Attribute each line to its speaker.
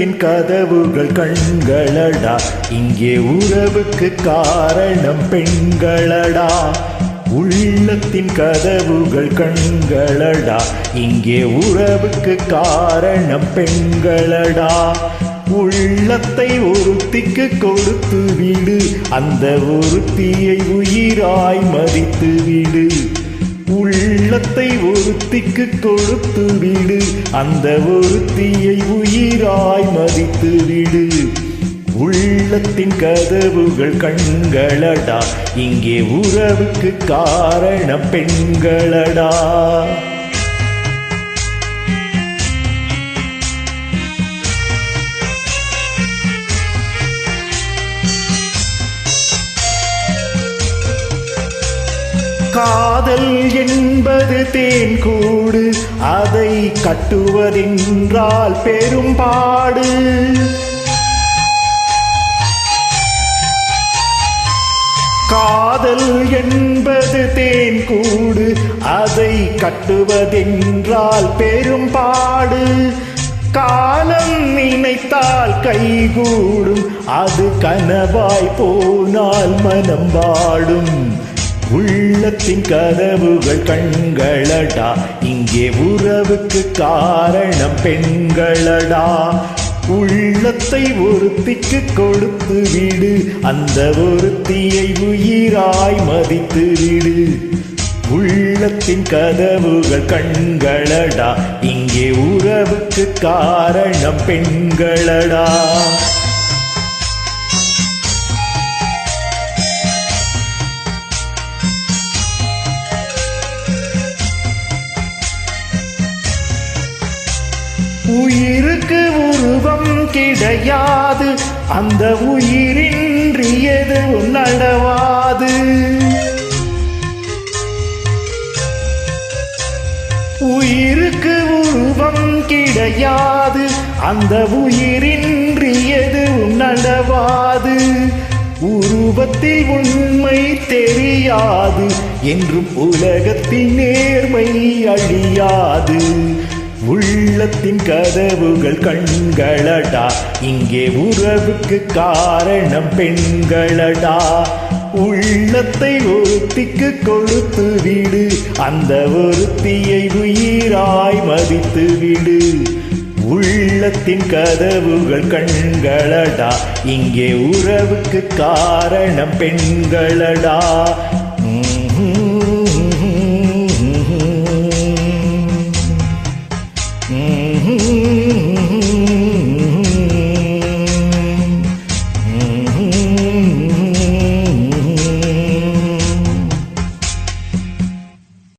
Speaker 1: உள்ளத்தின் கதவுகள் கண்களடா, இங்கே உறவுக்கு காரணம் பெண்களடா. உள்ளத்தின் கதவுகள் கண்களடா, இங்கே உறவுக்கு காரணம் பெண்களடா. உள்ளத்தை ஒருத்திக்கு கொடுத்து விடு, அந்த ஒருத்தியை உயிராய் மதித்து விடு. உள்ளத்தை ஒருத்திக்கு கொடுத்து விடு, அந்த ஒருத்தியை உயிராய் மதித்து விடு. உள்ளத்தின் கதவுகள் கண்களடா, இங்கே உறவுக்கு காரணம் பெண்களடா. காதல் என்பது தேன்கூடு, அதை கட்டுவதென்றால் பெரும்பாடு. காதல் என்பது தேன்கூடு, அதை கட்டுவதென்றால் பெரும்பாடு. காலம் நினைத்தால் கைகூடும், அது கனவாய் போனால் மனம் வாடும். உள்ளத்தின் கதவுகள் கண்களடா, இங்கே உறவுக்கு காரணம் பெண்களடா. உள்ளத்தை ஒருத்திக்கு கொடுத்து விடு, அந்த ஒருத்தியை உயிராய் மதித்து விடு. உள்ளத்தின் கதவுகள் கண்களடா, இங்கே உறவுக்கு காரணம் பெண்களடா. உயிருக்கு உருவம் கிடையாது, அந்த உயிரின்றி எதுவும் நடவாது. உயிருக்கு உருவம் கிடையாது, அந்த உயிரின்றி எதுவும் நடவாது. உருவத்தில் உண்மை தெரியாது, என்றும் உலகத்தின் நேர்மை அழியாது. உள்ளத்தின் கதவுகள் கண்களடா, இங்கே உறவுக்கு காரணம் பெண்களடா. உள்ளத்தை ஒருத்திக்கு கொடுத்து விடு, அந்த ஒருத்தியை உயிராய் மதித்து விடு. உள்ளத்தின் கதவுகள் கண்களடா, இங்கே உறவுக்கு காரணம் பெண்களடா.